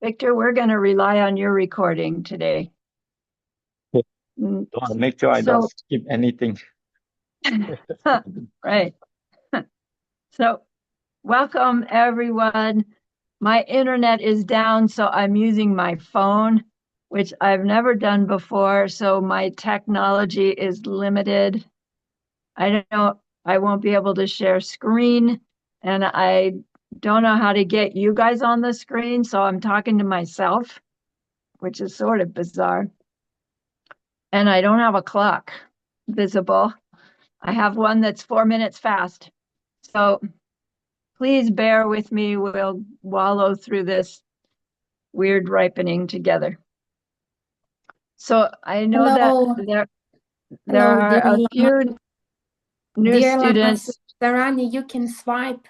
Victor, we're going to rely on your recording today. Okay. Mm, So I'll make sure I don't So, skip anything. right. So, welcome everyone. My internet is down, so I'm using my phone, which I've never done before. So, my technology is limited. I won't be able to share screen, and I don't know how to get you guys on the screen. So, I'm talking to myself, which is sort of bizarre. And I don't have a clock visible. I have one that's 4 minutes fast. So please bear with me. We'll wallow through this weird ripening together. So I know that Hello, there hello, are a few new dear Lance students. Sarani. You can swipe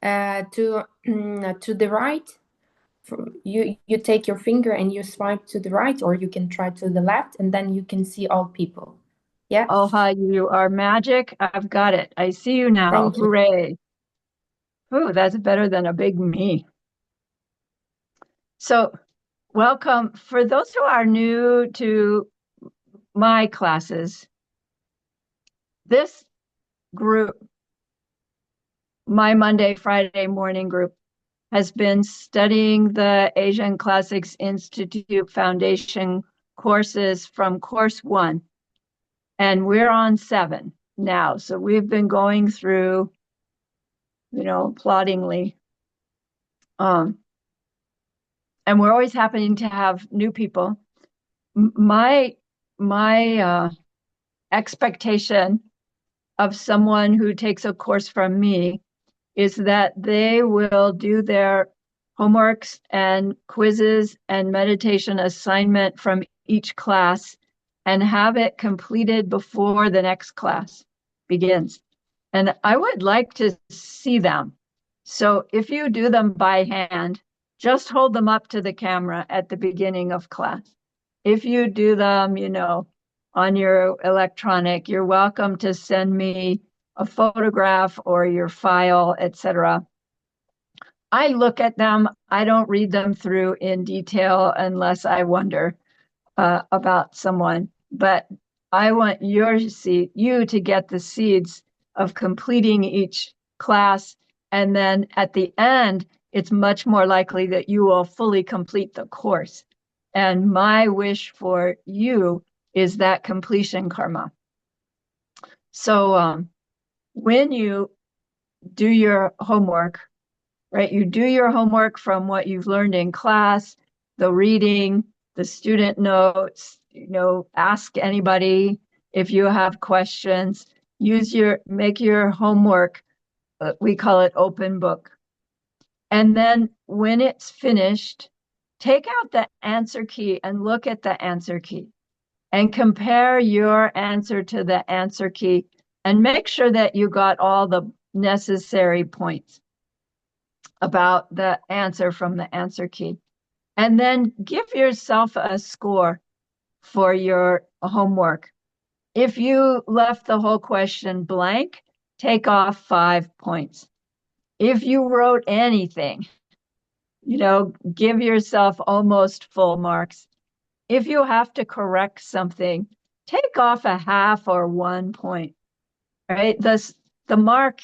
to the right. You take your finger and you swipe to the right, or you can try to the left, and then you can see all people. Yeah, Oh, hi, you are magic. I've got it. I see you now. thank you. Hooray. Ooh, that's better than a big me. So welcome. For those who are new to my classes, this group, my Monday, Friday morning group, has been studying the Asian Classics Institute Foundation courses from course 1. And we're on 7 now. So we've been going through, ploddingly. And we're always happening to have new people. My expectation of someone who takes a course from me is that they will do their homeworks and quizzes and meditation assignment from each class and have it completed before the next class begins. And I would like to see them. So if you do them by hand, just hold them up to the camera at the beginning of class. If you do them, on your electronic, you're welcome to send me a photograph or your file, etc. I look at them. I don't read them through in detail unless I wonder about someone. But I want you to get the seeds of completing each class. And then at the end, it's much more likely that you will fully complete the course. And my wish for you is that completion karma. So when you do your homework, right, you do your homework from what you've learned in class, the reading, the student notes, ask anybody if you have questions, make your homework, we call it open book. And then when it's finished, take out the answer key and look at the answer key and compare your answer to the answer key and make sure that you got all the necessary points about the answer from the answer key. And then give yourself a score for your homework. If you left the whole question blank, take off 5 points. If you wrote anything, give yourself almost full marks. If you have to correct something, take off a half or 1 point, right? The mark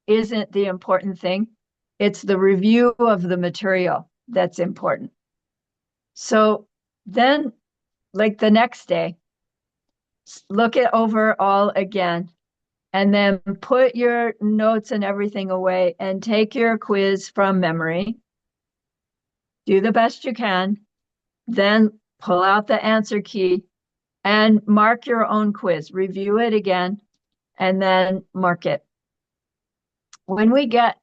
isn't the important thing. It's the review of the material that's important. So then, like the next day, look it over all again, and then put your notes and everything away and take your quiz from memory. Do the best you can. Then pull out the answer key and mark your own quiz. Review it again and then mark it. When we get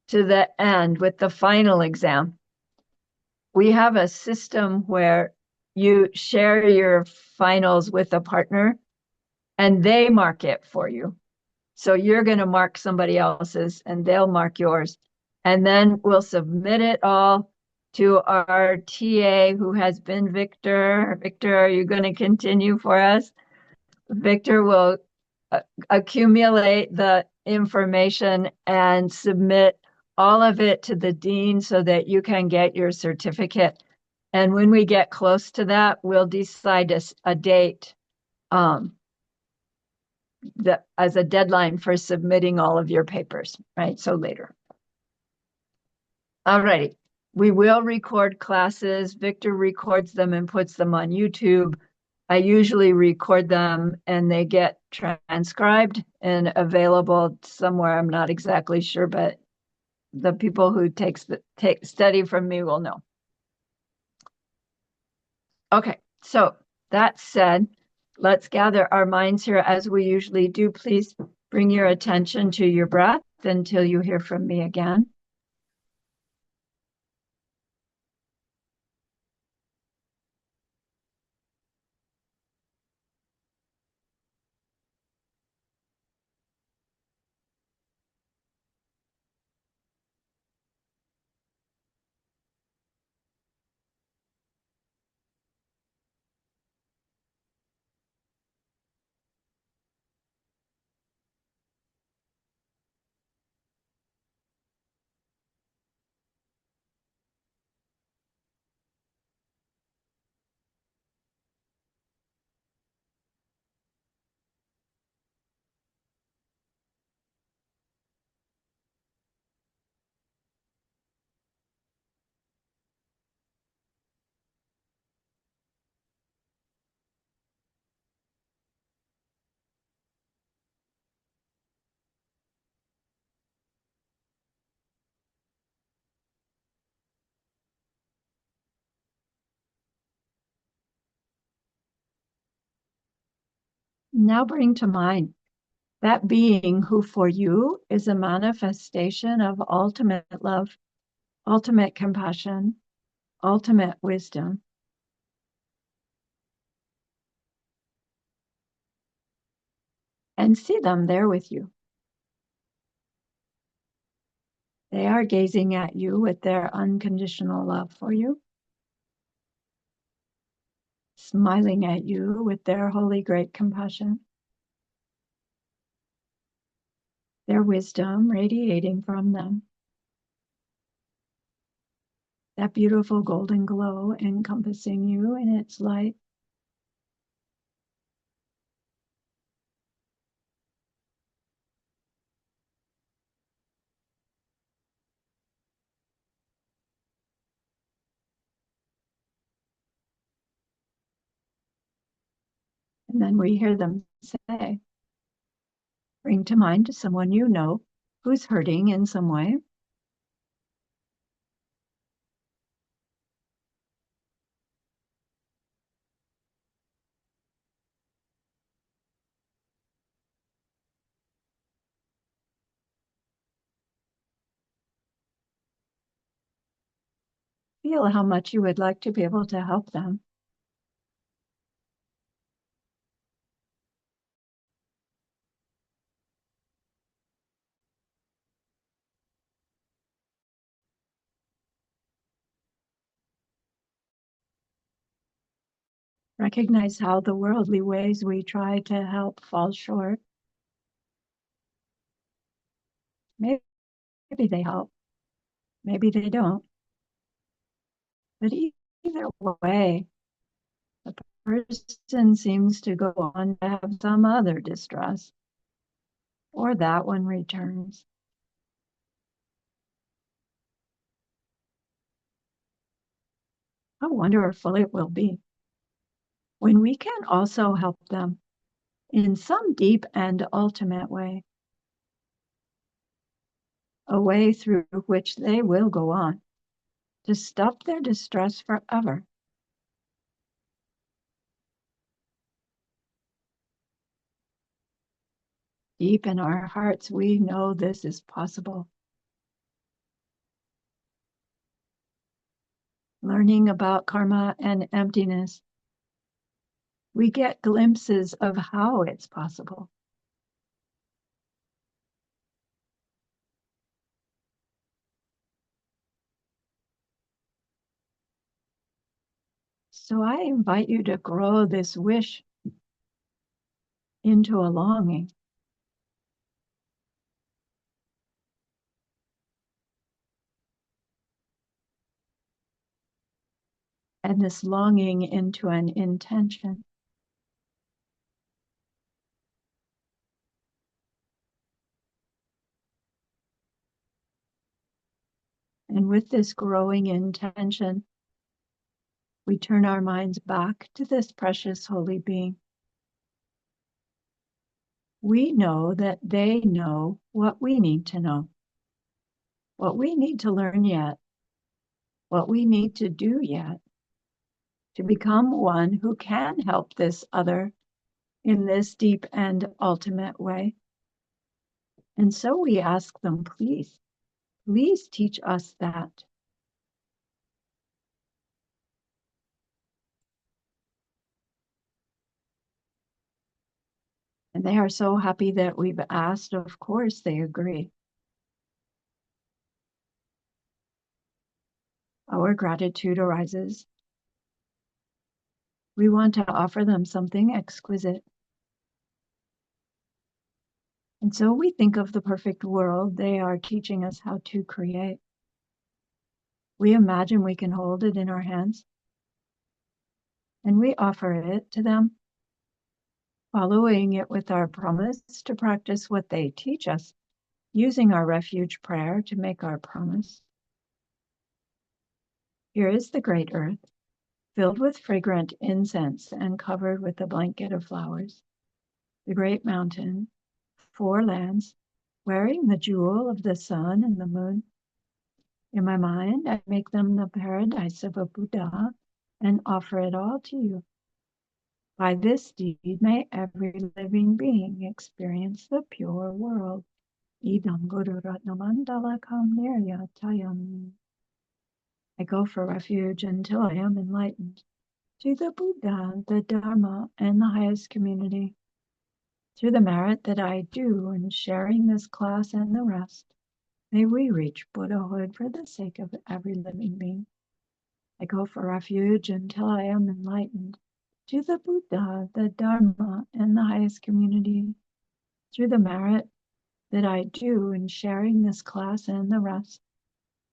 to the end with the final exam, we have a system where you share your finals with a partner and they mark it for you. So you're going to mark somebody else's and they'll mark yours. And then we'll submit it all to our TA who has been Victor. Victor, are you going to continue for us? Victor will accumulate the information and submit all of it to the dean so that you can get your certificate. And when we get close to that, we'll decide a date as a deadline for submitting all of your papers, right? So later. All righty. We will record classes. Victor records them and puts them on YouTube. I usually record them and they get transcribed and available somewhere. I'm not exactly sure, but the people who take study from me will know. Okay, so that said, let's gather our minds here as we usually do. Please bring your attention to your breath until you hear from me again. Now bring to mind that being who for you is a manifestation of ultimate love, ultimate compassion, ultimate wisdom. And see them there with you. They are gazing at you with their unconditional love for you, smiling at you with their holy great compassion, their wisdom radiating from them, that beautiful golden glow encompassing you in its light. And then we hear them say, bring to mind someone you know who's hurting in some way. Feel how much you would like to be able to help them. Recognize how the worldly ways we try to help fall short. Maybe they help, maybe they don't. But either way, the person seems to go on to have some other distress, or that one returns. How wonderful it will be when we can also help them in some deep and ultimate way, a way through which they will go on to stop their distress forever. Deep in our hearts, we know this is possible. Learning about karma and emptiness, we get glimpses of how it's possible. So I invite you to grow this wish into a longing. and this longing into an intention. And with this growing intention, we turn our minds back to this precious holy being. We know that they know what we need to know, what we need to learn yet, what we need to do yet, to become one who can help this other in this deep and ultimate way. And so we ask them, please, please teach us that. And they are so happy that we've asked. Of course, they agree. Our gratitude arises. We want to offer them something exquisite. And so we think of the perfect world they are teaching us how to create. We imagine we can hold it in our hands, and we offer it to them, following it with our promise to practice what they teach us, using our refuge prayer to make our promise. Here is the great earth, filled with fragrant incense and covered with a blanket of flowers. The great mountain, 4 lands, wearing the jewel of the sun and the moon. In my mind, I make them the paradise of a Buddha and offer it all to you. By this deed, may every living being experience the pure world. Idam Guru Ratnamandalakam Niryatayam. I go for refuge until I am enlightened to the Buddha, the Dharma, and the highest community. Through the merit that I do in sharing this class and the rest, may we reach Buddhahood for the sake of every living being. I go for refuge until I am enlightened to the Buddha, the Dharma, and the highest community. Through the merit that I do in sharing this class and the rest,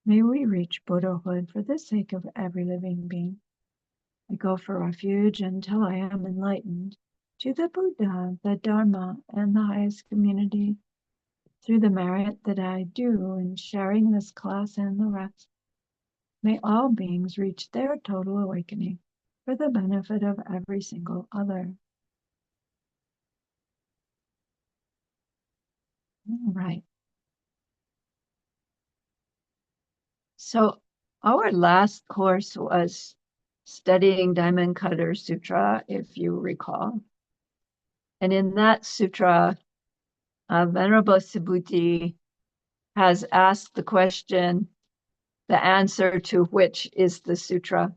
may we reach Buddhahood for the sake of every living being. I go for refuge until I am enlightened to the Buddha, the Dharma, and the highest community. Through the merit that I do in sharing this class and the rest, may all beings reach their total awakening for the benefit of every single other. All right. So our last course was studying Diamond Cutter Sutra, if you recall. And in that sutra, Venerable Subhuti has asked the question, the answer to which is the sutra.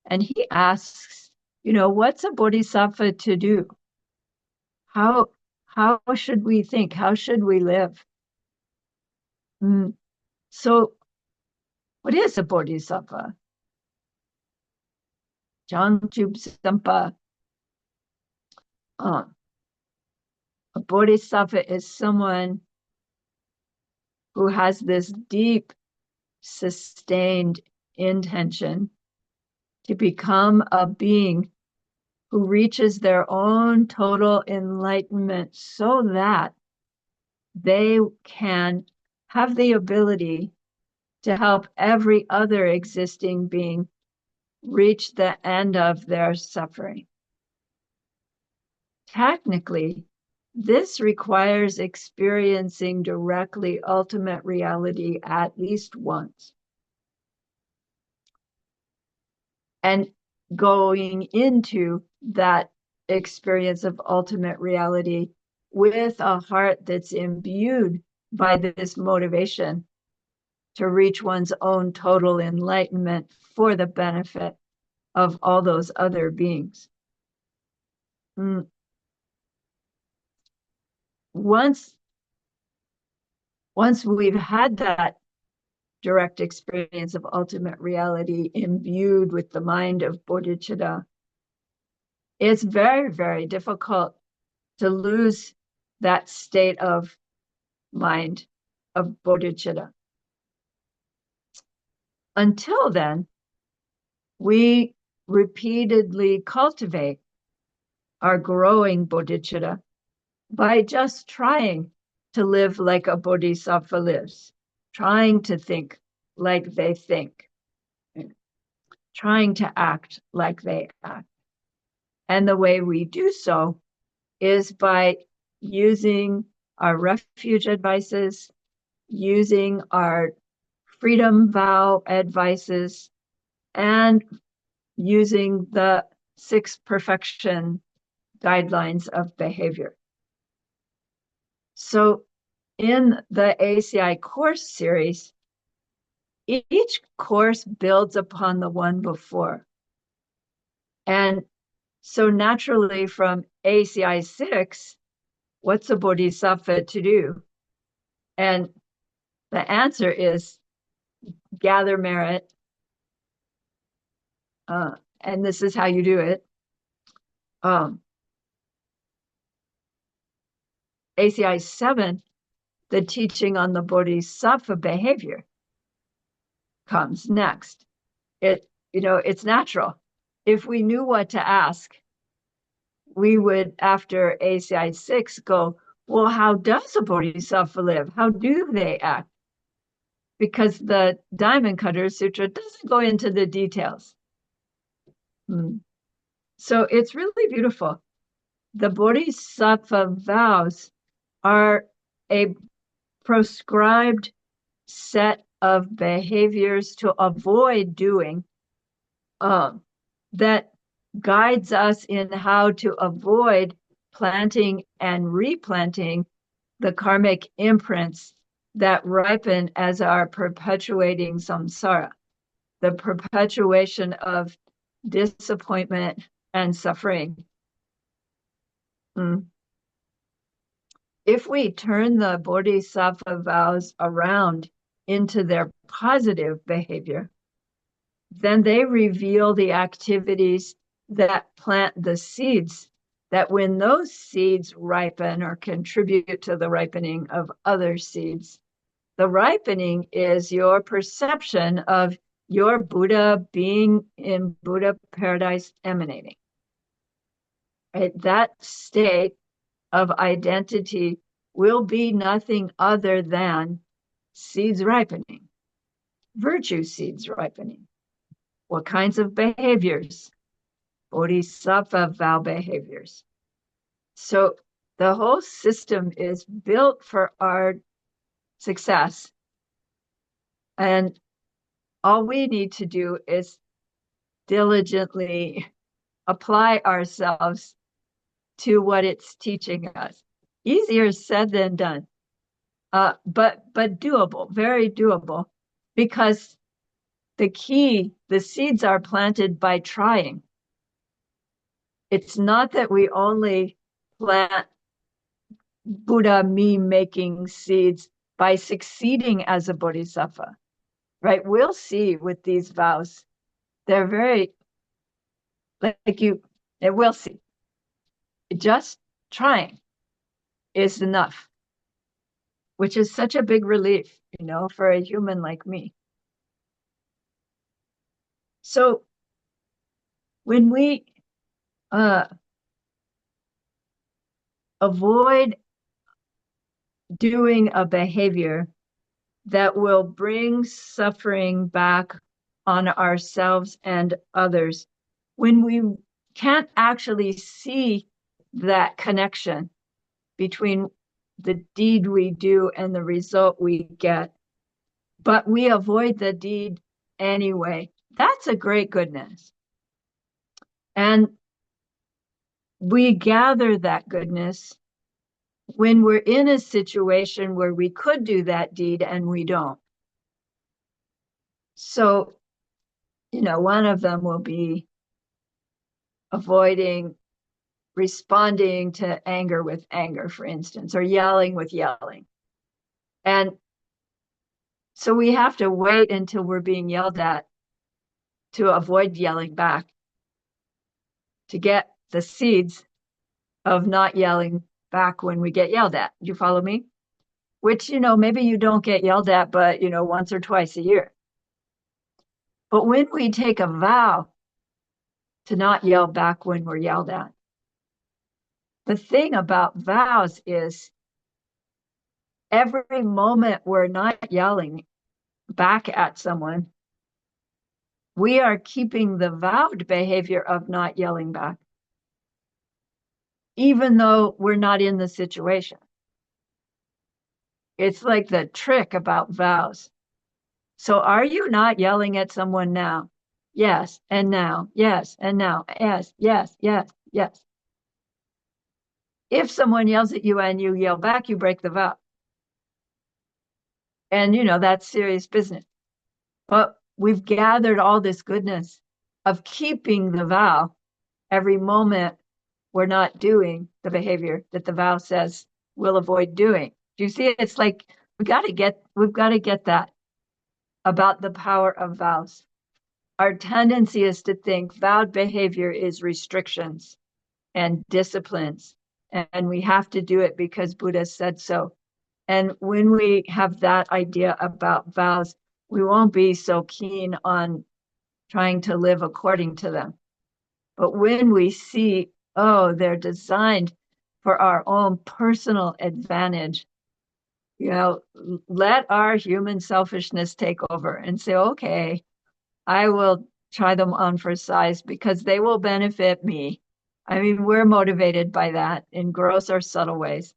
And he asks, what's a bodhisattva to do? How should we think? How should we live? So what is a bodhisattva? Jangjub Sampa. A bodhisattva is someone who has this deep, sustained intention to become a being who reaches their own total enlightenment so that they can have the ability to help every other existing being reach the end of their suffering. Technically, this requires experiencing directly ultimate reality at least once. And going into that experience of ultimate reality with a heart that's imbued by this motivation to reach one's own total enlightenment for the benefit of all those other beings. Once we've had that direct experience of ultimate reality imbued with the mind of bodhicitta, it's very, very difficult to lose that state of mind of bodhicitta. Until then, we repeatedly cultivate our growing bodhicitta by just trying to live like a bodhisattva lives, trying to think like they think, trying to act like they act. And the way we do so is by using our refuge advices, using our freedom vow advices, and using the 6 perfection guidelines of behavior. So in the ACI course series, each course builds upon the one before. And so naturally from ACI 6, what's a bodhisattva to do? And the answer is gather merit. And this is how you do it. ACI 7, the teaching on the bodhisattva behavior comes next. It's natural. If we knew what to ask, we would, after ACI 6, go, well, how does a bodhisattva live? How do they act? Because the Diamond Cutter Sutra doesn't go into the details. So it's really beautiful. The bodhisattva vows are a prescribed set of behaviors to avoid doing that guides us in how to avoid planting and replanting the karmic imprints that ripen as our perpetuating samsara, the perpetuation of disappointment and suffering. If we turn the bodhisattva vows around into their positive behavior, then they reveal the activities that plant the seeds, that when those seeds ripen or contribute to the ripening of other seeds, the ripening is your perception of your Buddha being in Buddha paradise emanating. Right? That state of identity will be nothing other than seeds ripening, virtue seeds ripening. What kinds of behaviors? Bodhisattva vow behaviors. So the whole system is built for our success. And all we need to do is diligently apply ourselves to what it's teaching us. Easier said than done, but doable, very doable, because the seeds are planted by trying. It's not that we only plant Buddha me making seeds by succeeding as a bodhisattva, right? We'll see with these vows. They're very, we'll see. Just trying is enough, which is such a big relief, for a human like me. So when we avoid doing a behavior that will bring suffering back on ourselves and others, when we can't actually see that connection between the deed we do and the result we get, but we avoid the deed anyway, that's a great goodness. And we gather that goodness when we're in a situation where we could do that deed and we don't. So, one of them will be avoiding responding to anger with anger, for instance, or yelling with yelling. And so we have to wait until we're being yelled at to avoid yelling back, to get the seeds of not yelling back when we get yelled at. Do you follow me? Which, maybe you don't get yelled at, but, once or twice a year. But when we take a vow to not yell back when we're yelled at. The thing about vows is every moment we're not yelling back at someone, we are keeping the vowed behavior of not yelling back, even though we're not in the situation. It's like the trick about vows. So are you not yelling at someone now? Yes, and now. Yes, and now. Yes, yes, yes, yes. If someone yells at you and you yell back, you break the vow. And that's serious business. But we've gathered all this goodness of keeping the vow every moment we're not doing the behavior that the vow says we'll avoid doing. Do you see it? It's like we've got to get that about the power of vows. Our tendency is to think vowed behavior is restrictions and disciplines, and we have to do it because Buddha said so. And when we have that idea about vows, we won't be so keen on trying to live according to them. But when we see, oh, they're designed for our own personal advantage, let our human selfishness take over and say, okay, I will try them on for size because they will benefit me. I mean, we're motivated by that in gross or subtle ways.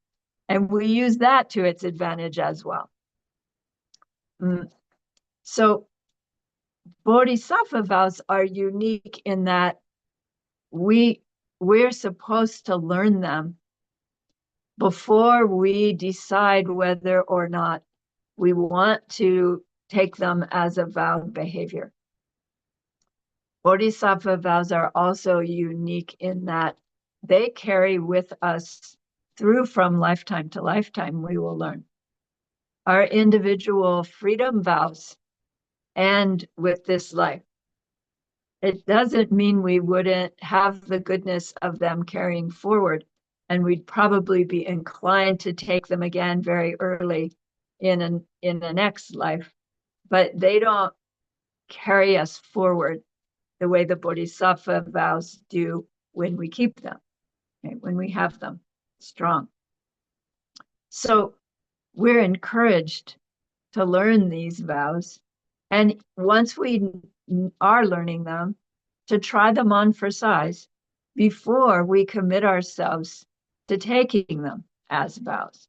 And we use that to its advantage as well. So bodhisattva vows are unique in that we're supposed to learn them before we decide whether or not we want to take them as a vowed behavior. Bodhisattva vows are also unique in that they carry with us through from lifetime to lifetime, we will learn. Our individual freedom vows end with this life. It doesn't mean we wouldn't have the goodness of them carrying forward, and we'd probably be inclined to take them again very early in the next life, but they don't carry us forward the way the bodhisattva vows do when we keep them, okay, when we have them strong. So we're encouraged to learn these vows, and once we are learning them, to try them on for size before we commit ourselves to taking them as vows.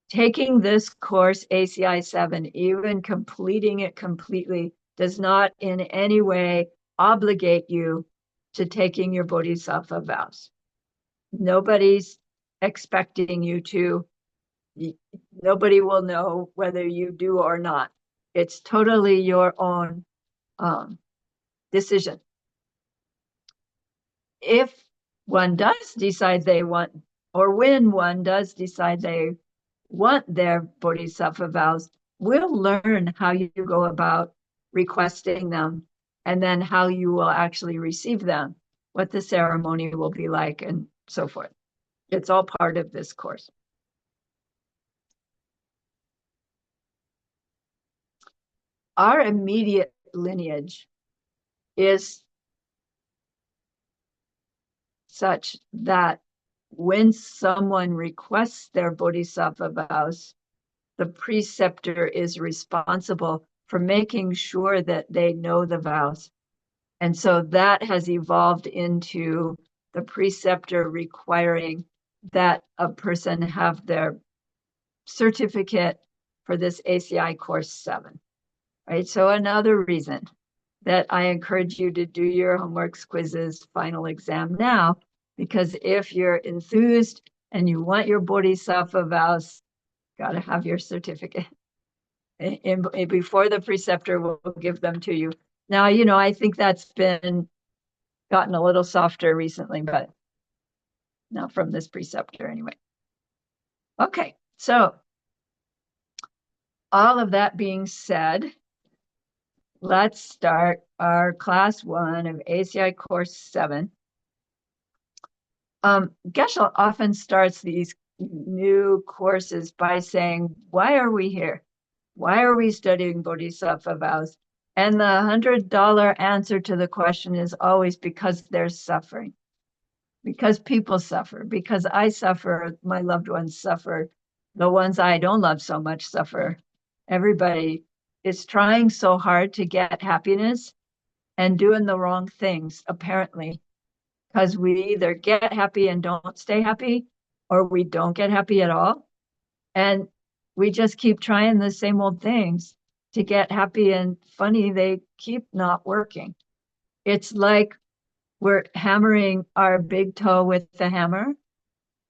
Taking this course, ACI 7, even completing it completely, does not in any way obligate you to taking your bodhisattva vows. Nobody's expecting you to. Nobody will know whether you do or not. It's totally your own decision. If one does decide they want, or when one does decide they want their bodhisattva vows, we'll learn how you go about requesting them and then how you will actually receive them, what the ceremony will be like, and so forth. It's all part of this course. Our immediate lineage is such that when someone requests their bodhisattva vows, the preceptor is responsible for making sure that they know the vows. And so that has evolved into the preceptor requiring that a person have their certificate for this ACI course 7, right? So another reason that I encourage you to do your homeworks, quizzes, final exam now, because if you're enthused and you want your bodhisattva vows, got to have your certificate before the preceptor will give them to you. Now, I think that's been gotten a little softer recently, but not from this preceptor anyway. Okay, so all of that being said, let's start our class 1 of ACI course 7. Geshe often starts these new courses by saying, why are we here? Why are we studying bodhisattva vows? And the $100 answer to the question is always because there's suffering, because people suffer, because I suffer, my loved ones suffer, the ones I don't love so much suffer. Everybody is trying so hard to get happiness and doing the wrong things, apparently, because we either get happy and don't stay happy, or we don't get happy at all. And we just keep trying the same old things to get happy, and funny, they keep not working. It's like we're hammering our big toe with the hammer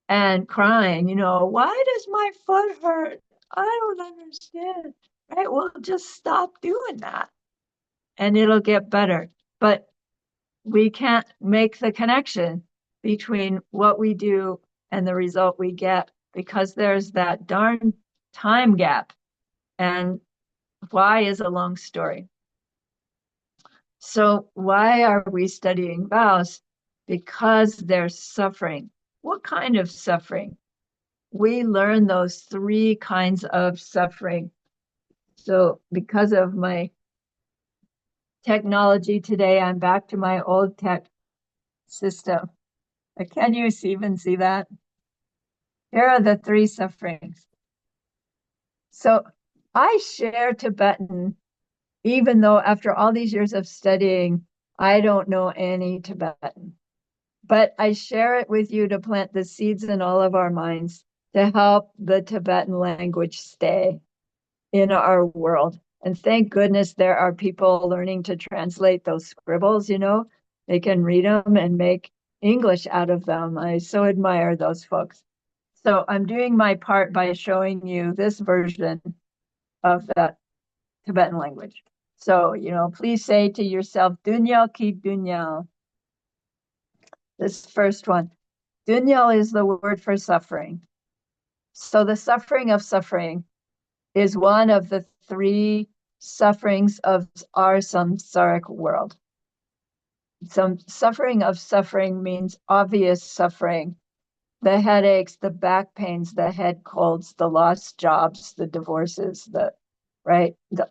and crying, why does my foot hurt? I don't understand. Right? Well, just stop doing that and it'll get better. But we can't make the connection between what we do and the result we get because there's that darn time gap. And why is a long story. So why are we studying vows? Because there's suffering. What kind of suffering? We learn those three kinds of suffering. So because of my technology today, I'm back to my old tech system. Can you even see that? Here are the three sufferings. So I share Tibetan, even though after all these years of studying, I don't know any Tibetan. But I share it with you to plant the seeds in all of our minds to help the Tibetan language stay in our world. And thank goodness there are people learning to translate those scribbles, They can read them and make English out of them. I so admire those folks. So I'm doing my part by showing you this version of the Tibetan language. So, please say to yourself, Dunyal ki dunyal. This first one. Dunyal is the word for suffering. So the suffering of suffering is one of the three sufferings of our samsaric world. Some suffering of suffering means obvious suffering. The headaches, the back pains, the head colds, the lost jobs, the divorces,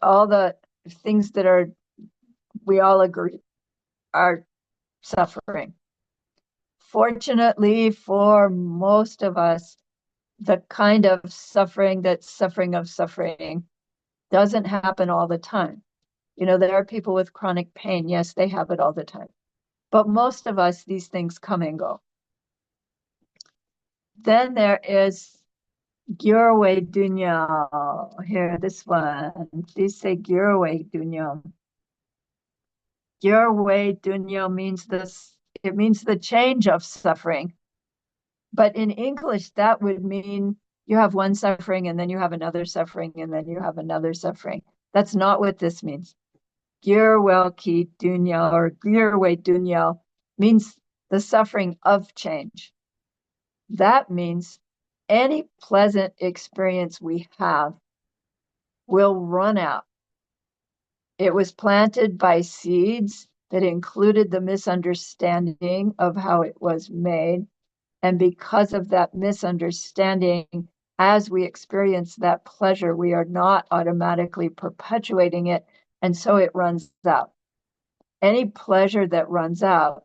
all the things that we all agree are suffering. Fortunately for most of us, the kind of suffering that's suffering of suffering doesn't happen all the time. There are people with chronic pain. Yes, they have it all the time. But most of us, these things come and go. Then there is Gyurwe Dunya. Here, this one. These say Gyurwe Dunya. Gyurwe Dunya means this. It means the change of suffering. But in English, that would mean you have one suffering and then you have another suffering and then you have another suffering. That's not what this means. Gyurwe ki dunya or Gyurwe Dunya means the suffering of change. That means any pleasant experience we have will run out. It was planted by seeds that included the misunderstanding of how it was made. And because of that misunderstanding, as we experience that pleasure, we are not automatically perpetuating it. And so it runs out. Any pleasure that runs out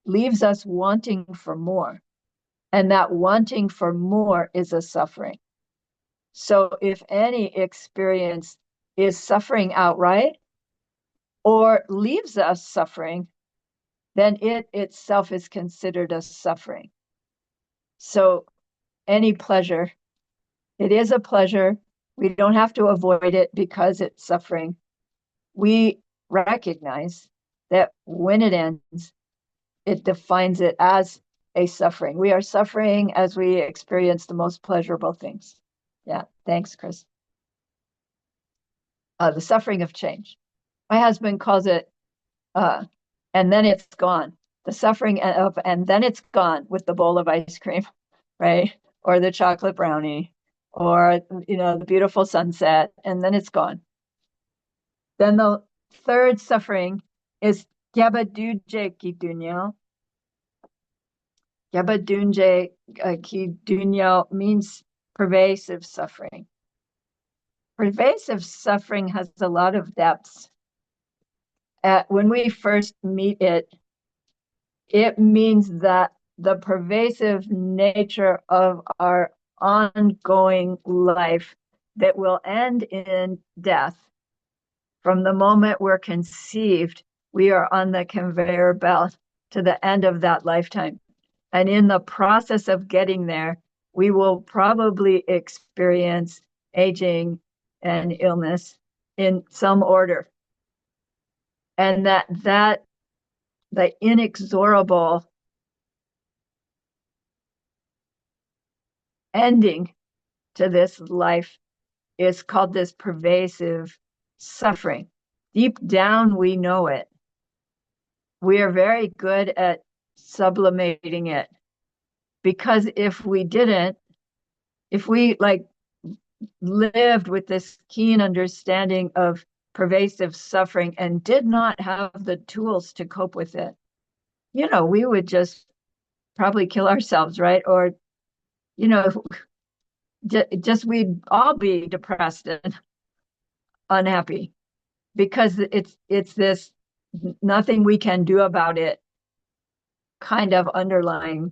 leaves us wanting for more. And that wanting for more is a suffering. So if any experience is suffering outright or leaves us suffering, then it itself is considered a suffering. So any pleasure, it is a pleasure. We don't have to avoid it because it's suffering. We recognize that when it ends, it defines it as a suffering. We are suffering as we experience the most pleasurable things. Yeah, thanks, Chris. The suffering of change. My husband calls it, and then it's gone. The suffering of, and then it's gone with the bowl of ice cream, right? Or the chocolate brownie, or, the beautiful sunset, and then it's gone. Then the third suffering is Gyabaduje ki dunya. Gyabaduje ki dunya means pervasive suffering. Pervasive suffering has a lot of depths. when we first meet it, it means that the pervasive nature of our ongoing life that will end in death. From the moment we're conceived, we are on the conveyor belt to the end of that lifetime. And in the process of getting there, we will probably experience aging and illness in some order. And that the inexorable ending to this life is called this pervasive suffering. Deep down, we know it. We are very good at sublimating it, because if we didn't, if we like lived with this keen understanding of pervasive suffering and did not have the tools to cope with it, we would just probably kill ourselves, right? Or, you know, just we'd all be depressed and unhappy, because it's this nothing we can do about it kind of underlying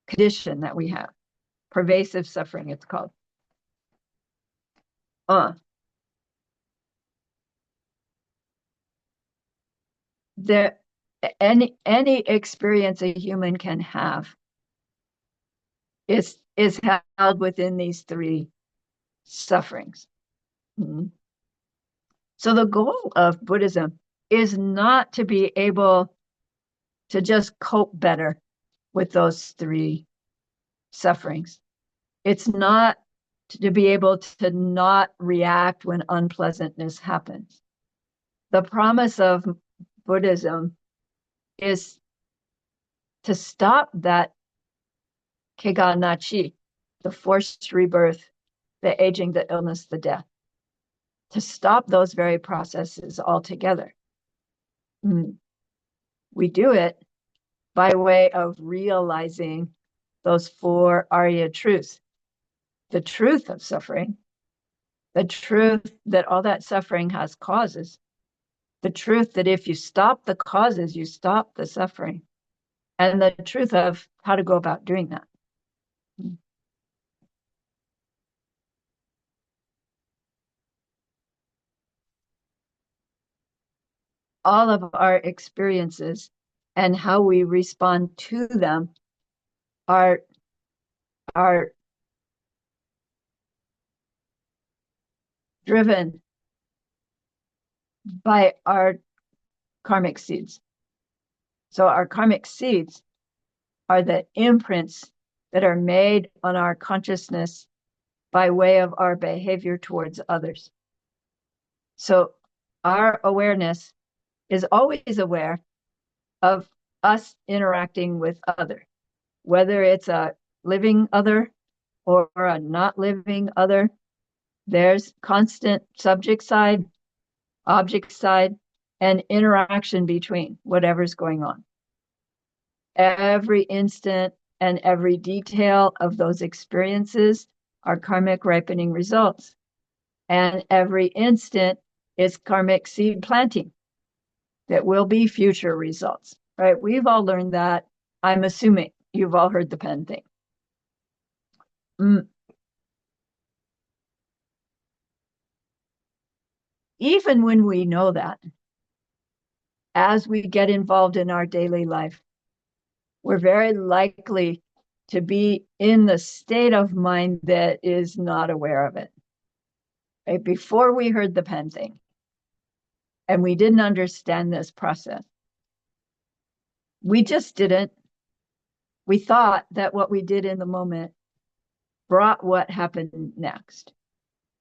condition that we have. Pervasive suffering, it's called. There, any experience a human can have is held within these three sufferings. Mm-hmm. So the goal of Buddhism is not to be able to just cope better with those three sufferings. It's not to be able to not react when unpleasantness happens. The promise of Buddhism is to stop that keganachi, the forced rebirth, the aging, the illness, the death, to stop those very processes altogether. We do it by way of realizing those four Arya truths: the truth of suffering, the truth that all that suffering has causes, the truth that if you stop the causes, you stop the suffering, and the truth of how to go about doing that. All of our experiences and how we respond to them are driven by our karmic seeds. So our karmic seeds are the imprints that are made on our consciousness by way of our behavior towards others. So our awareness is always aware of us interacting with other, whether it's a living other or a not living other. There's constant subject side, object side, and interaction between whatever's going on. Every instant and every detail of those experiences are karmic ripening results. And every instant is karmic seed planting that will be future results, right? We've all learned that. I'm assuming you've all heard the pen thing. Even when we know that, as we get involved in our daily life, we're very likely to be in the state of mind that is not aware of it. Right? Before we heard the pen thing, and we didn't understand this process, we just didn't. We thought that what we did in the moment brought what happened next.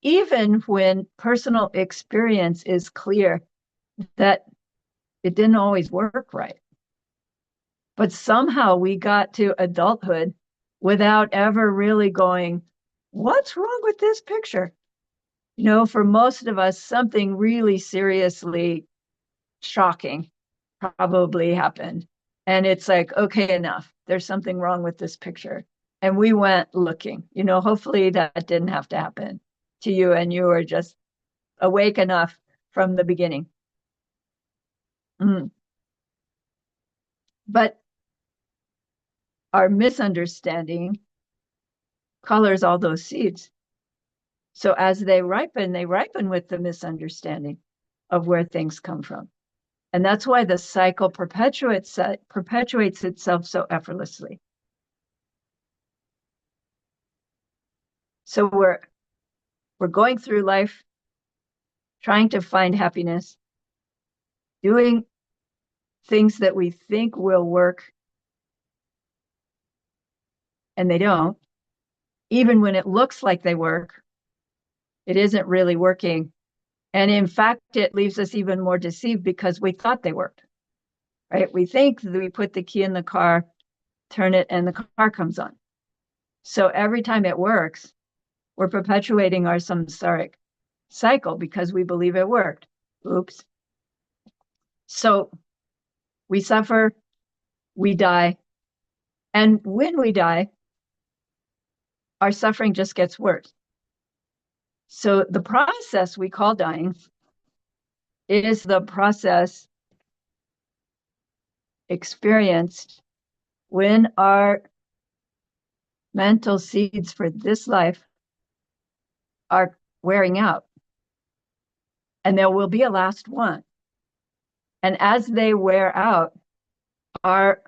Even when personal experience is clear that it didn't always work right. But somehow we got to adulthood without ever really going, what's wrong with this picture? For most of us, something really seriously shocking probably happened. And it's like, okay, enough. There's something wrong with this picture. And we went looking. Hopefully that didn't have to happen to you, and you were just awake enough from the beginning Mm. But our misunderstanding colors all those seeds. So as they ripen with the misunderstanding of where things come from. And that's why the cycle perpetuates itself so effortlessly. So we're going through life trying to find happiness, doing things that we think will work, and they don't. Even when it looks like they work, it isn't really working. And in fact, it leaves us even more deceived because we thought they worked, right? We think that we put the key in the car, turn it, and the car comes on. So every time it works, we're perpetuating our samsaric cycle because we believe it worked. Oops. So we suffer, we die. And when we die, our suffering just gets worse. So the process we call dying is the process experienced when our mental seeds for this life are wearing out. And there will be a last one. And as they wear out, our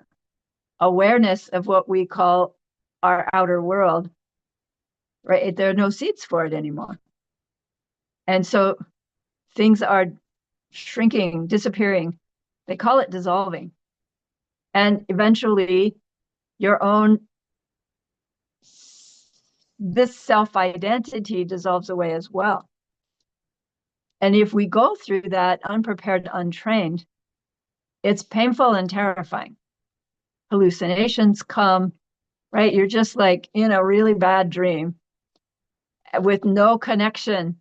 awareness of what we call our outer world, right? There are no seeds for it anymore. And so things are shrinking, disappearing. They call it dissolving. And eventually your own, this self-identity dissolves away as well. And if we go through that unprepared, untrained, it's painful and terrifying. Hallucinations come, right? You're just like in a really bad dream with no connection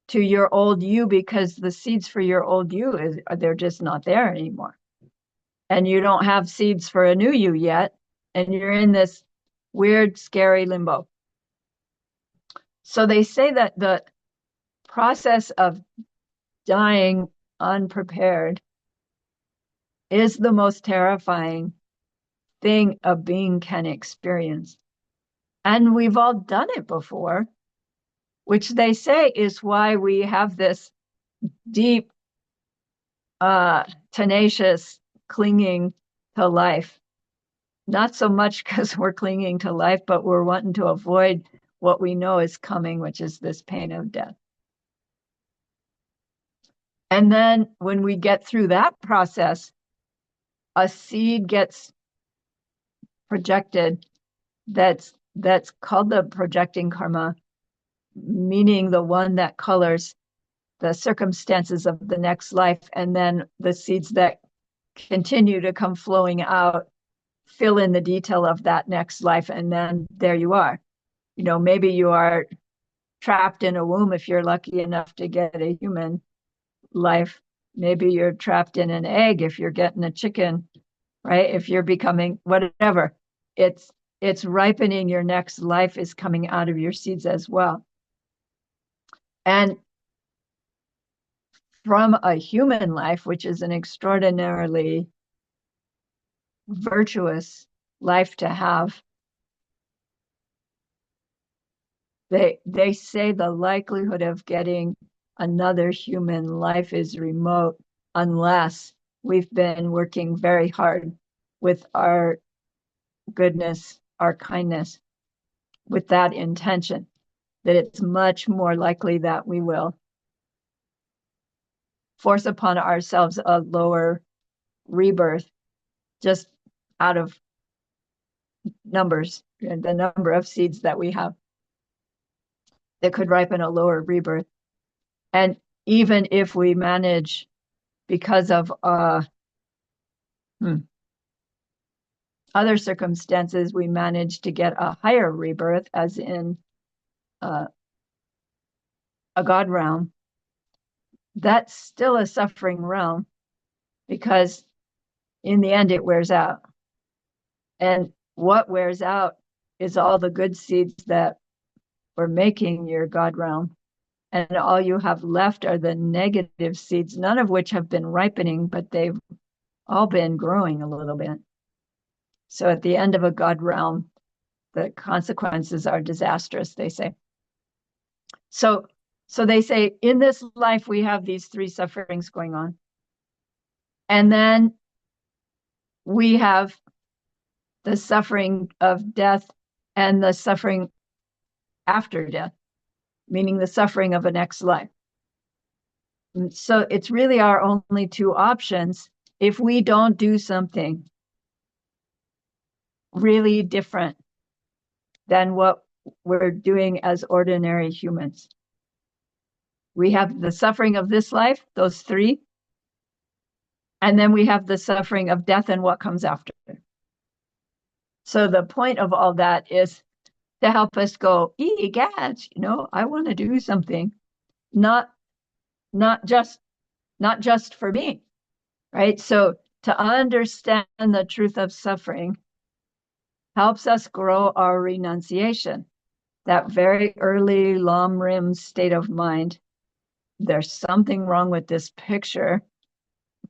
to your old you because the seeds for your old you they're just not there anymore. And you don't have seeds for a new you yet. And you're in this weird, scary limbo. So they say that the process of dying unprepared is the most terrifying thing a being can experience. And we've all done it before, which they say is why we have this deep, tenacious clinging to life. Not so much because we're clinging to life, but we're wanting to avoid what we know is coming, which is this pain of death. And then when we get through that process, a seed gets projected that's called the projecting karma, meaning the one that colors the circumstances of the next life, and then the seeds that continue to come flowing out fill in the detail of that next life, and then there you are. You know, maybe you are trapped in a womb if you're lucky enough to get a human life. Maybe you're trapped in an egg if you're getting a chicken, right? If you're becoming whatever, it's ripening. Your next life is coming out of your seeds as well. And from a human life, which is an extraordinarily virtuous life to have, they say the likelihood of getting another human life is remote unless we've been working very hard with our goodness, our kindness, with that intention, that it's much more likely that we will force upon ourselves a lower rebirth just out of numbers, the number of seeds that we have that could ripen a lower rebirth. And even if we manage, because of other circumstances, we manage to get a higher rebirth, as in a God realm, that's still a suffering realm because in the end it wears out. And what wears out is all the good seeds that were making your God realm. and all you have left are the negative seeds, none of which have been ripening, but they've all been growing a little bit. So at the end of a God realm, the consequences are disastrous, they say. So they say in this life, we have these three sufferings going on. And then we have the suffering of death and the suffering after death, meaning the suffering of a next life. And so it's really our only two options if we don't do something really different than what we're doing as ordinary humans. We have the suffering of this life, those three, and then we have the suffering of death and what comes after. So the point of all that is to help us go, egads, I want to do something, not just for me, right? So to understand the truth of suffering helps us grow our renunciation, that very early Lam Rim state of mind. There's something wrong with this picture.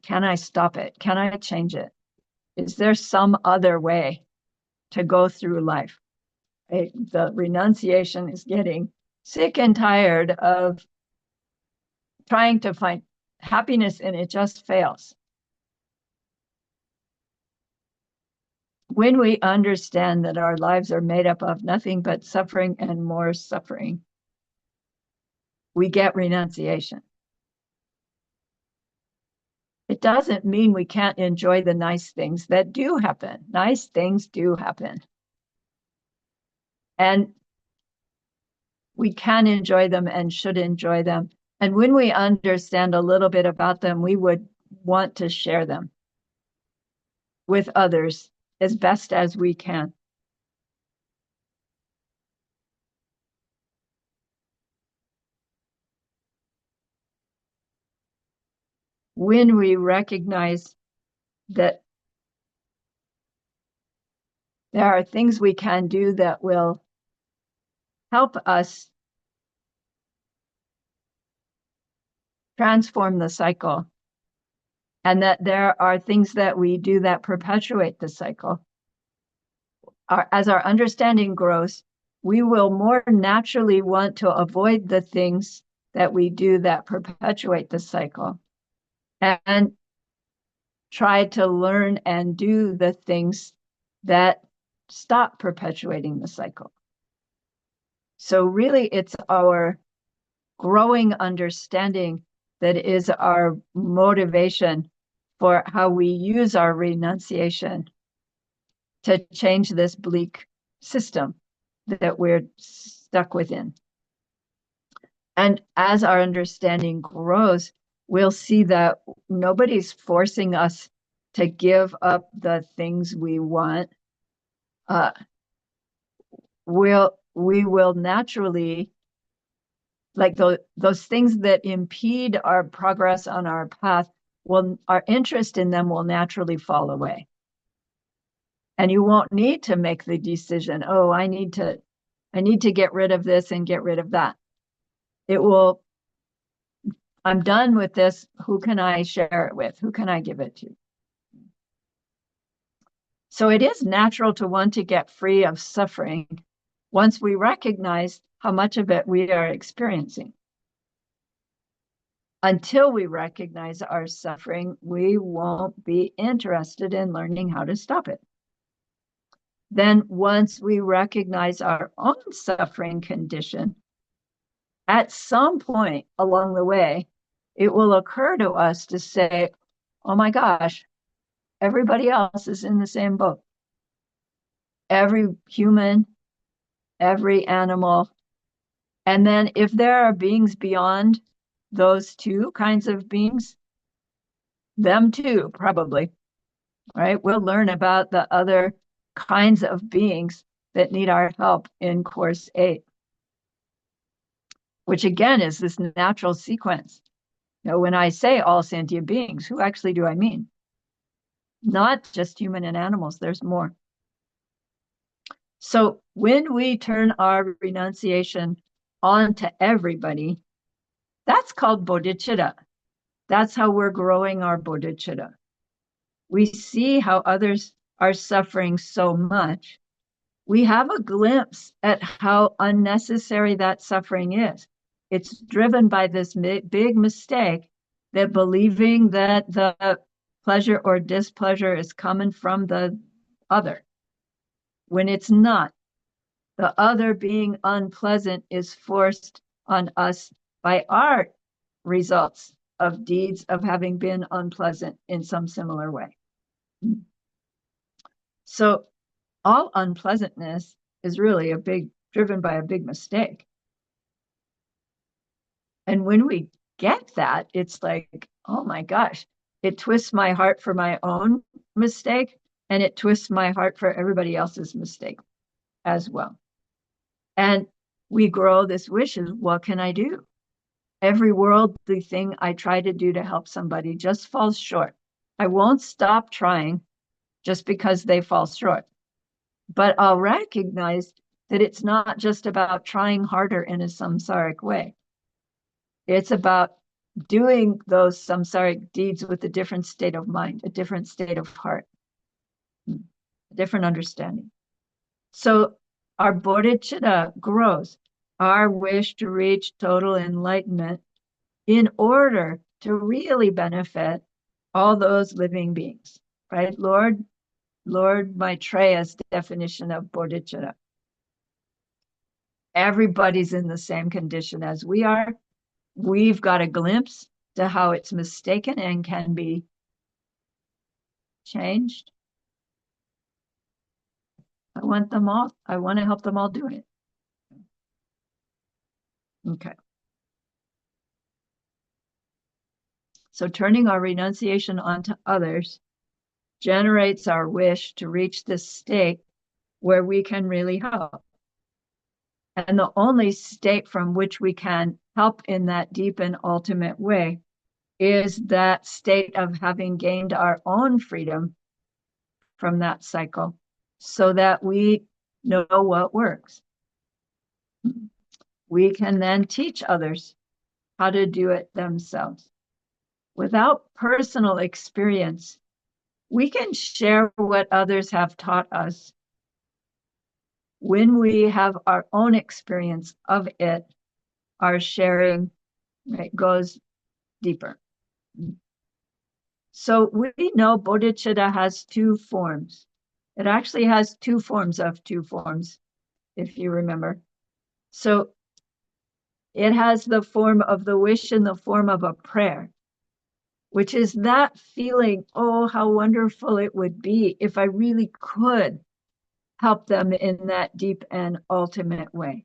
Can I stop it? Can I change it? Is there some other way to go through life? Right? The renunciation is getting sick and tired of trying to find happiness and it just fails. When we understand that our lives are made up of nothing but suffering and more suffering, we get renunciation. It doesn't mean we can't enjoy the nice things that do happen. Nice things do happen. And we can enjoy them and should enjoy them. And when we understand a little bit about them, we would want to share them with others as best as we can. When we recognize that there are things we can do that will help us transform the cycle, and that there are things that we do that perpetuate the cycle. As our understanding grows, we will more naturally want to avoid the things that we do that perpetuate the cycle and try to learn and do the things that stop perpetuating the cycle. So really, it's our growing understanding that is our motivation for how we use our renunciation to change this bleak system that we're stuck within. And as our understanding grows, we'll see that nobody's forcing us to give up the things we want. We will naturally, like those things that impede our progress on our path, our interest in them will naturally fall away. And you won't need to make the decision, oh, I need to get rid of this and get rid of that. It will, I'm done with this. Who can I share it with? Who can I give it to? So it is natural to want to get free of suffering once we recognize how much of it we are experiencing. Until we recognize our suffering, we won't be interested in learning how to stop it. Then once we recognize our own suffering condition, at some point along the way, it will occur to us to say, oh my gosh, everybody else is in the same boat. Every human, every animal. And then if there are beings beyond those two kinds of beings, them too, probably, right? We'll learn about the other kinds of beings that need our help in Course 8, which again is this natural sequence. When I say all sentient beings, who actually do I mean? Not just human and animals, there's more. So when we turn our renunciation on to everybody, That's called bodhicitta. That's how we're growing our bodhicitta. We see how others are suffering so much. We have a glimpse at how unnecessary that suffering is. It's driven by this big mistake that believing that the pleasure or displeasure is coming from the other, when it's not. The other being unpleasant is forced on us by our results of deeds of having been unpleasant in some similar way. So all unpleasantness is really driven by a big mistake. And when we get that, it's like, oh my gosh, it twists my heart for my own mistake, and it twists my heart for everybody else's mistake as well. And we grow this wish of, what can I do? Every worldly thing I try to do to help somebody just falls short. I won't stop trying just because they fall short. But I'll recognize that it's not just about trying harder in a samsaric way. It's about doing those samsaric deeds with a different state of mind, a different state of heart, a different understanding. So our bodhicitta grows, our wish to reach total enlightenment in order to really benefit all those living beings, right? Lord Maitreya's definition of bodhicitta. Everybody's in the same condition as we are. We've got a glimpse to how it's mistaken and can be changed. I want to help them all do it. Okay. So turning our renunciation onto others generates our wish to reach this state where we can really help. And the only state from which we can help in that deep and ultimate way is that state of having gained our own freedom from that cycle so that we know what works. We can then teach others how to do it themselves. Without personal experience, we can share what others have taught us. When we have our own experience of it, our sharing, right, goes deeper. So we know bodhicitta has two forms. It actually has two forms, if you remember. So it has the form of the wish in the form of a prayer, which is that feeling, oh, how wonderful it would be if I really could help them in that deep and ultimate way.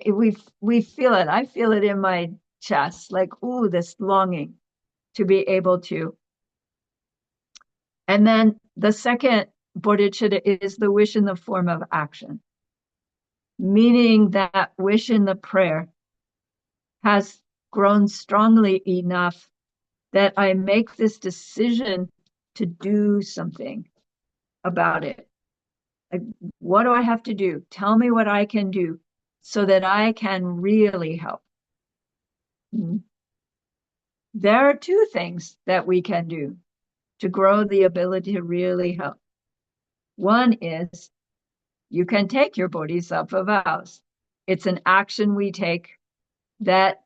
We feel it. I feel it in my chest, like, ooh, this longing to be able to. And then the second bodhicitta is the wish in the form of action, meaning that wish in the prayer has grown strongly enough that I make this decision to do something about it. Like, what do I have to do? Tell me what I can do so that I can really help. There are two things that we can do to grow the ability to really help. One is you can take your bodhisattva vows. It's an action we take that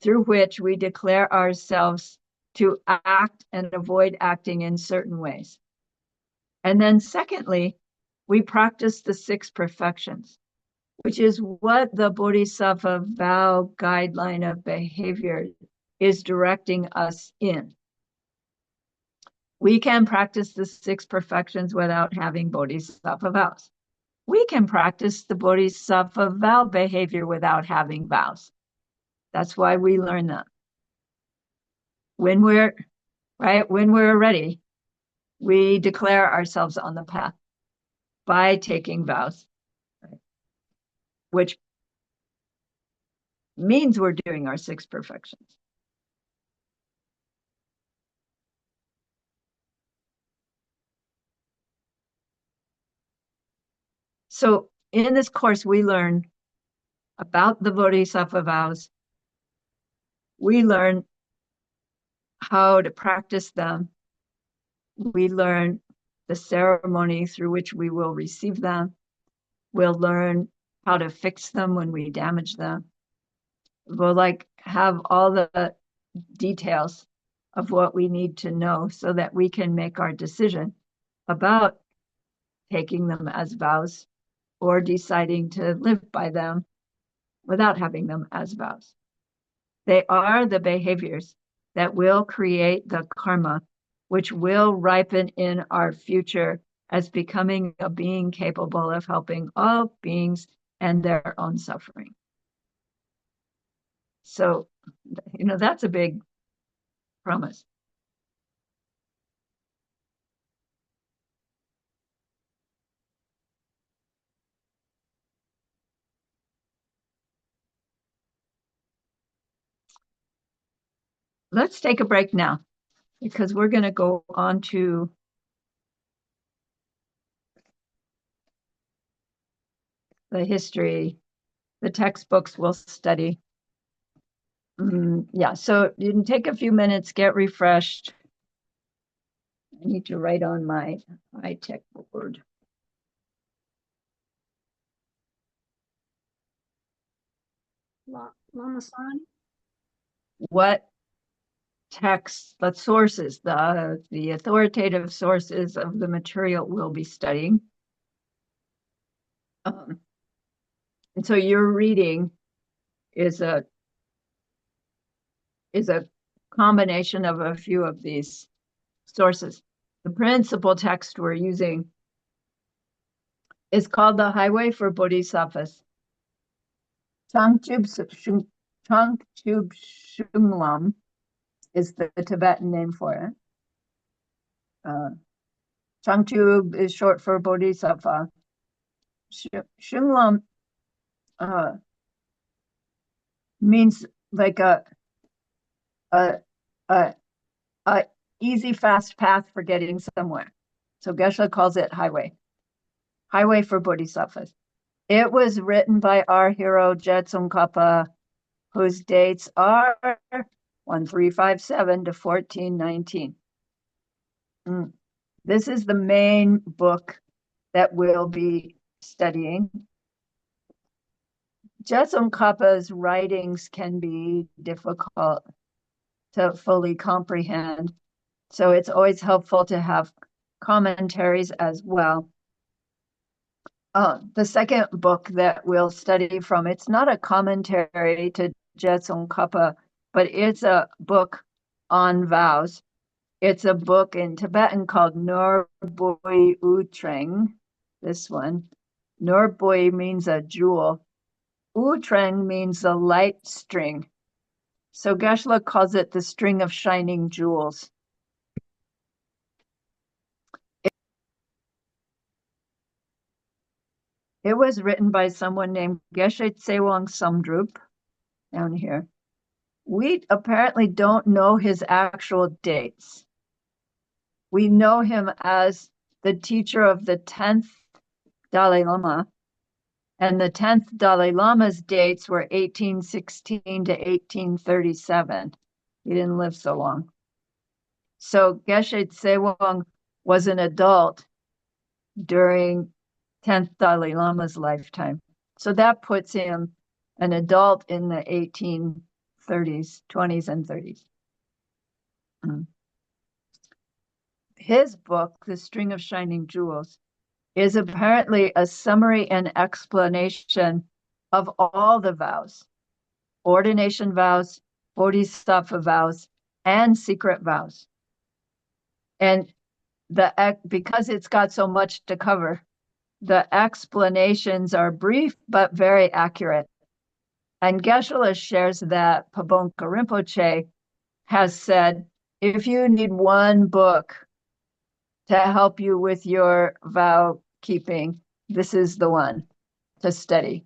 through which we declare ourselves to act and avoid acting in certain ways. And then secondly, we practice the six perfections, which is what the bodhisattva vow guideline of behavior is directing us in. We can practice the six perfections without having bodhisattva vows. We can practice the bodhisattva vow behavior without having vows. That's why we learn them. When we're ready, we declare ourselves on the path by taking vows, right? Which means we're doing our six perfections. So in this course, we learn about the Bodhisattva vows. We learn how to practice them. We learn the ceremony through which we will receive them. We'll learn how to fix them when we damage them. We'll have all the details of what we need to know so that we can make our decision about taking them as vows or deciding to live by them without having them as vows. They are the behaviors that will create the karma, which will ripen in our future as becoming a being capable of helping all beings and their own suffering. So, that's a big promise. Let's take a break now because we're going to go on to the history, the textbooks we'll study. Yeah, so you can take a few minutes, get refreshed. I need to write on my high-tech board. Lama-san? What texts, the sources, the authoritative sources of the material we'll be studying. And so your reading is a combination of a few of these sources. The principal text we're using is called The Highway for Bodhisattvas. Changtub Shunglam is the Tibetan name for it. Changtub is short for Bodhisattva. Shunglam means like a easy, fast path for getting somewhere. So Geshe calls it highway for Bodhisattvas. It was written by our hero Jetsongkhapa, whose dates are 1357 to 1419. This is the main book that we'll be studying. Jetsongkhapa's writings can be difficult to fully comprehend, so it's always helpful to have commentaries as well. The second book that we'll study from, it's not a commentary to Jetsongkhapa, but it's a book on vows. It's a book in Tibetan called Norbui Utreng, this one. Norbui means a jewel. Utreng means a light string. So Geshe calls it the string of shining jewels. It was written by someone named Geshe Tsewang Samdrup down here. We apparently don't know his actual dates. We know him as the teacher of the 10th Dalai Lama, and the 10th Dalai Lama's dates were 1816 to 1837. He didn't live so long. So Geshe Tsewang was an adult during 10th Dalai Lama's lifetime. So that puts him an adult in the 1830s, 20s and 30s. His book, The String of Shining Jewels, is apparently a summary and explanation of all the vows, ordination vows, bodhisattva vows, and secret vows. And because it's got so much to cover, the explanations are brief but very accurate. And Geshe shares that Pabonka Rinpoche has said, if you need one book to help you with your vow keeping, this is the one to study.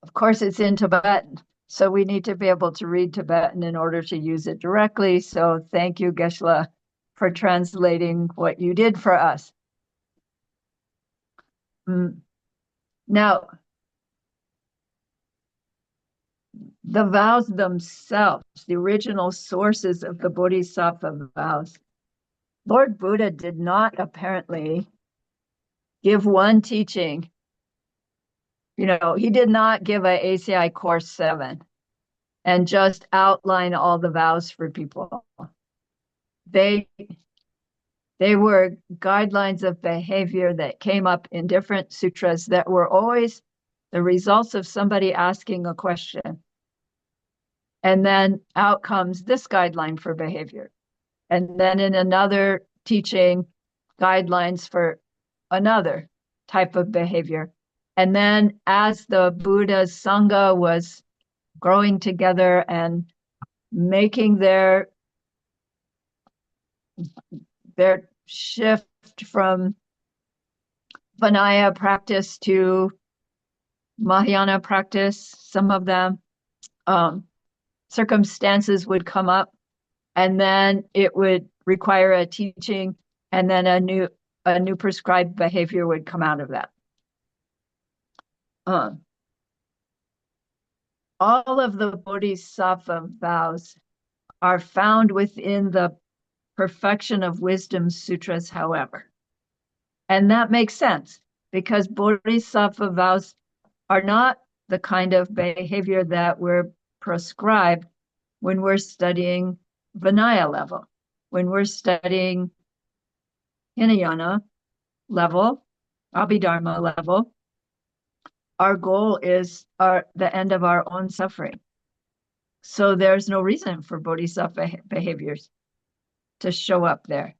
Of course, it's in Tibetan, so we need to be able to read Tibetan in order to use it directly. So thank you, Geshe, for translating what you did for us. Now, the vows themselves, the original sources of the Bodhisattva vows, Lord Buddha did not apparently give one teaching. He did not give a ACI course 7 and just outline all the vows for people. They were guidelines of behavior that came up in different sutras that were always the results of somebody asking a question. And then out comes this guideline for behavior. And then in another teaching, guidelines for another type of behavior. And then as the Buddha's Sangha was growing together and making their shift from Vinaya practice to Mahayana practice, some of them, circumstances would come up, and then it would require a teaching, and then a new prescribed behavior would come out of that. All of the Bodhisattva vows are found within the Perfection of Wisdom Sutras, however. And that makes sense because Bodhisattva vows are not the kind of behavior that we're prescribed when we're studying Vinaya level. When we're studying Hinayana level, Abhidharma level, our goal is the end of our own suffering. So there's no reason for Bodhisattva behaviors to show up there.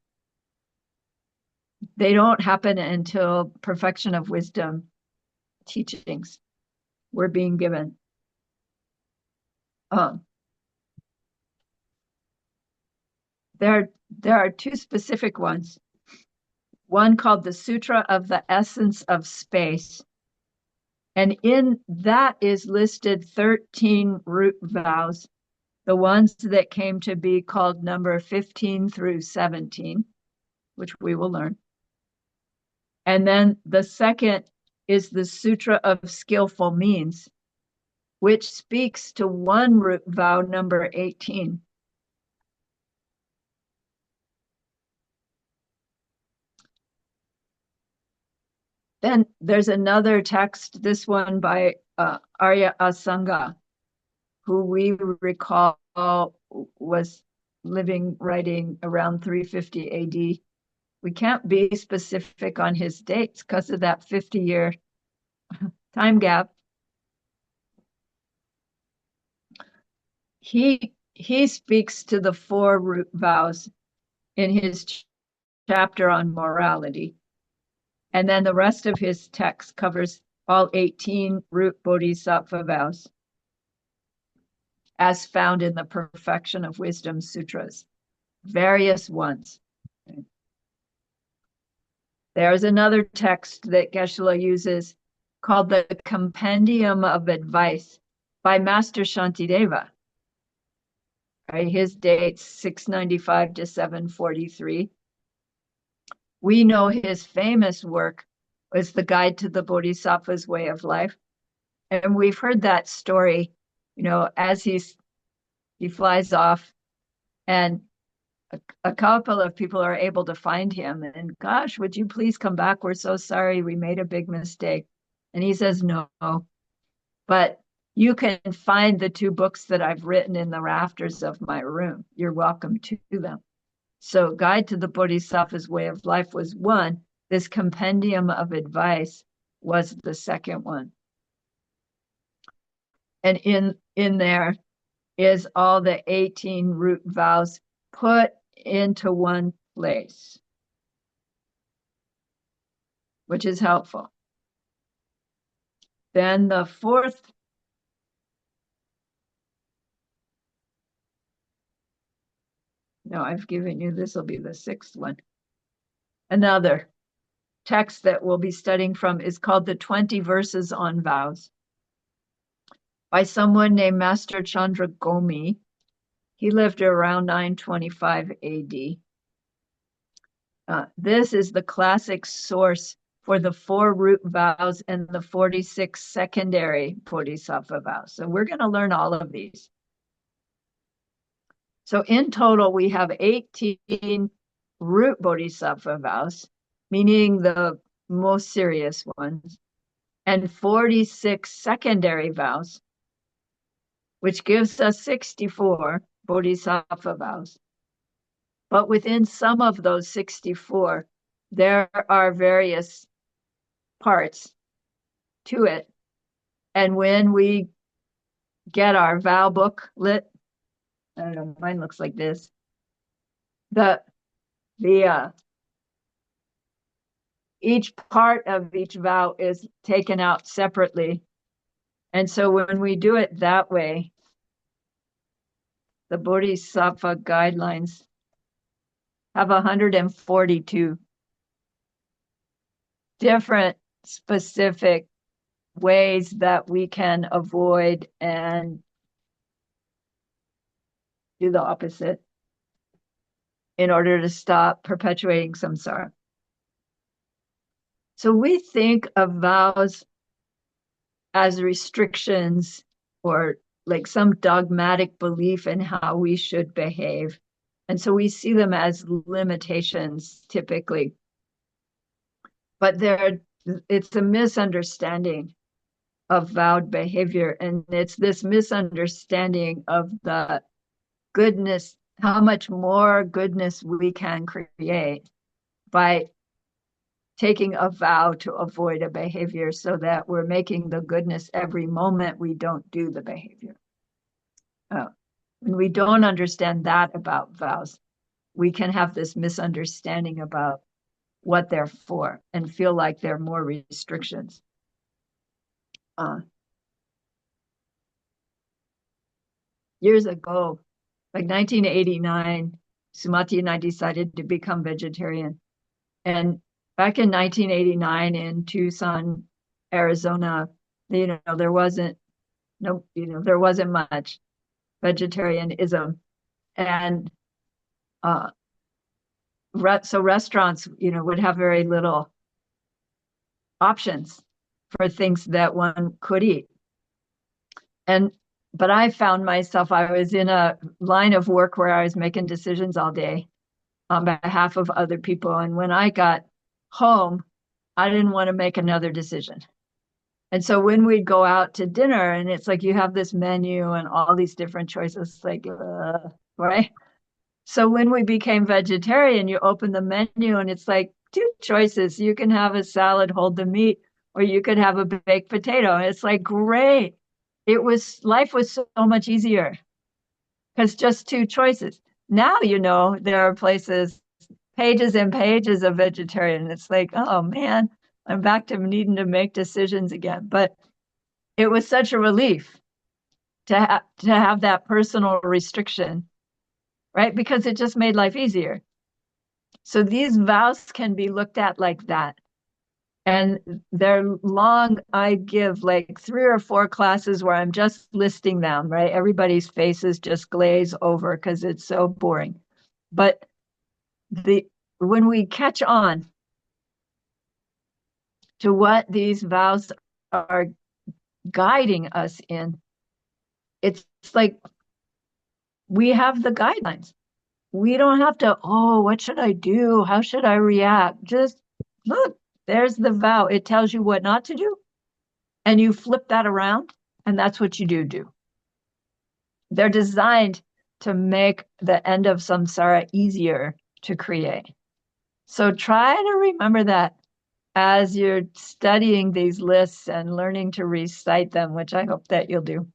They don't happen until Perfection of Wisdom teachings were being given. There are two specific ones. One called the Sutra of the Essence of Space. And in that is listed 13 root vows, the ones that came to be called number 15 through 17, which we will learn. And then the second is the Sutra of Skillful Means, which speaks to one root vow, number 18. Then there's another text, this one by Arya Asanga, who we recall was writing around 350 AD. We can't be specific on his dates because of that 50-year time gap. He speaks to the 4 root vows in his chapter on morality. And then the rest of his text covers all 18 root Bodhisattva vows as found in the Perfection of Wisdom Sutras, various ones. There's another text that Geshe-la uses called the Compendium of Advice by Master Shantideva. Right? His date's 695 to 743. We know his famous work was the Guide to the Bodhisattva's Way of Life. And we've heard that story, as he flies off and a couple of people are able to find him. And gosh, would you please come back? We're so sorry. We made a big mistake. And he says, no, but you can find the 2 books that I've written in the rafters of my room. You're welcome to them. So Guide to the Bodhisattva's Way of Life was one. This Compendium of Advice was the second one. And in there is all the 18 root vows put into one place, which is helpful. Then the 4th, no, I've given you, this will be the 6th one. Another text that we'll be studying from is called the 20 Verses on Vows by someone named Master Chandra Gomi. He lived around 925 AD. This is the classic source for the 4 root vows and the 46 secondary bodhisattva vows. So we're going to learn all of these. So in total, we have 18 root bodhisattva vows, meaning the most serious ones, and 46 secondary vows, which gives us 64 bodhisattva vows. But within some of those 64, there are various parts to it. And when we get our vow book lit, I don't know, mine looks like this. Each part of each vow is taken out separately. And so when we do it that way, the Bodhisattva guidelines have 142 different specific ways that we can avoid and do the opposite in order to stop perpetuating samsara. So we think of vows as restrictions or like some dogmatic belief in how we should behave. And so we see them as limitations typically. But it's a misunderstanding of vowed behavior. And it's this misunderstanding of the goodness, how much more goodness we can create by taking a vow to avoid a behavior, so that we're making the goodness every moment we don't do the behavior. When we don't understand that about vows, we can have this misunderstanding about what they're for and feel like they're more restrictions. Years ago, like 1989, Sumati and I decided to become vegetarian. And back in 1989 in Tucson, Arizona, there wasn't much vegetarianism. And so restaurants, would have very little options for things that one could eat. But I found myself, I was in a line of work where I was making decisions all day on behalf of other people. And when I got home, I didn't want to make another decision. And so when we'd go out to dinner and it's like you have this menu and all these different choices, like, right? So when we became vegetarian, you open the menu and it's like 2 choices. You can have a salad, hold the meat, or you could have a baked potato. And it's like, great. Life was so much easier because just 2 choices. Now, there are places, pages and pages of vegetarian. It's like, oh man, I'm back to needing to make decisions again. But it was such a relief to have that personal restriction, right? Because it just made life easier. So these vows can be looked at like that. And they're long. I give like 3 or 4 classes where I'm just listing them, right? Everybody's faces just glaze over because it's so boring. But when we catch on to what these vows are guiding us in, it's like we have the guidelines. We don't have to, what should I do? How should I react? Just look, there's the vow. It tells you what not to do. And you flip that around, and that's what you do. They're designed to make the end of samsara easier to create. So try to remember that as you're studying these lists and learning to recite them, which I hope that you'll do,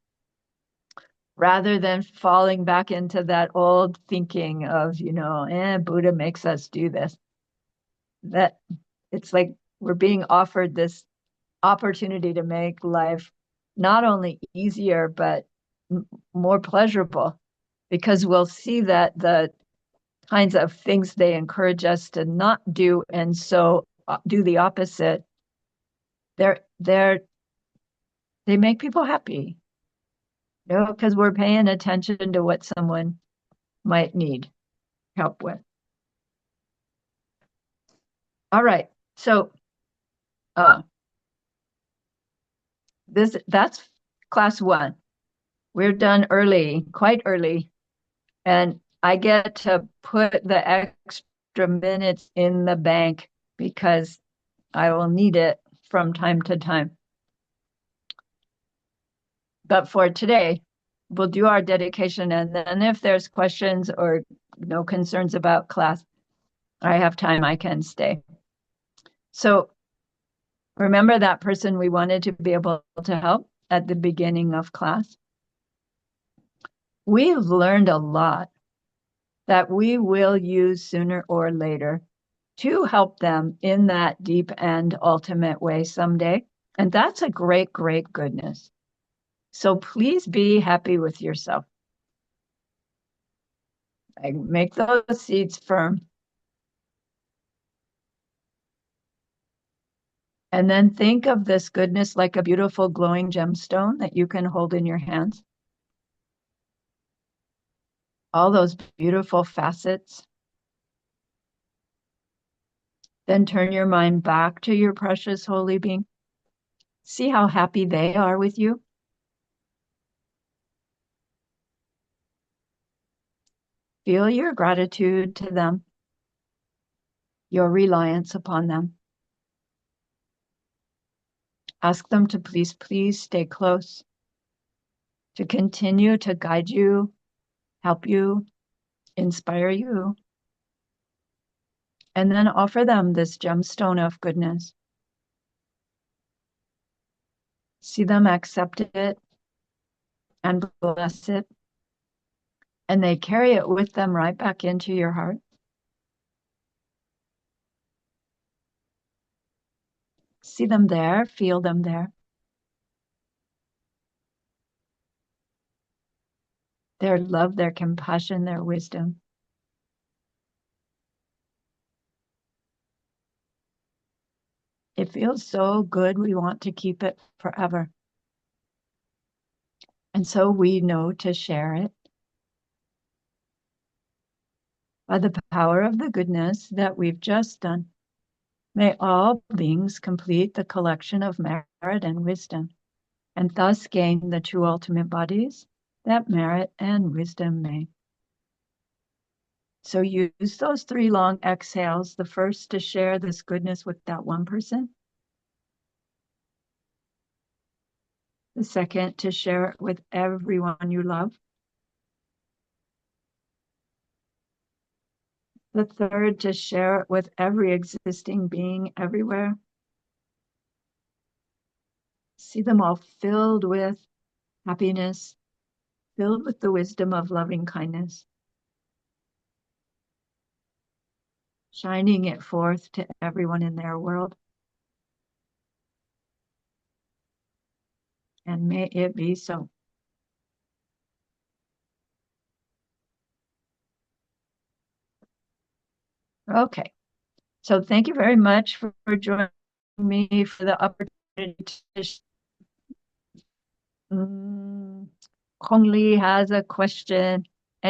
rather than falling back into that old thinking of, Buddha makes us do this. That it's like we're being offered this opportunity to make life not only easier, but more pleasurable, because we'll see that the kinds of things they encourage us to not do and so do the opposite, they make people happy, because we're paying attention to what someone might need help with. All right, so Uh, that's class one. We're done early, quite early, and I get to put the extra minutes in the bank because I will need it from time to time. But for today, we'll do our dedication, and then if there's questions or no concerns about class, I have time, I can stay. So remember that person we wanted to be able to help at the beginning of class? We've learned a lot that we will use sooner or later to help them in that deep and ultimate way someday. And that's a great, great goodness. So please be happy with yourself. Make those seeds firm. And then think of this goodness like a beautiful glowing gemstone that you can hold in your hands. All those beautiful facets. Then turn your mind back to your precious holy being. See how happy they are with you. Feel your gratitude to them, your reliance upon them. Ask them to please, please stay close, to continue to guide you, help you, inspire you. And then offer them this gemstone of goodness. See them accept it and bless it. And they carry it with them right back into your heart. See them there, feel them there. Their love, their compassion, their wisdom. It feels so good, we want to keep it forever. And so we know to share it. By the power of the goodness that we've just done, may all beings complete the collection of merit and wisdom, and thus gain the true ultimate bodies that merit and wisdom may. So use those 3 long exhales, the first to share this goodness with that one person, the second to share it with everyone you love, the third to share it with every existing being everywhere. See them all filled with happiness, filled with the wisdom of loving kindness, shining it forth to everyone in their world. And may it be so. Okay, so thank you very much for joining me for the opportunity to Hong Lee has a question.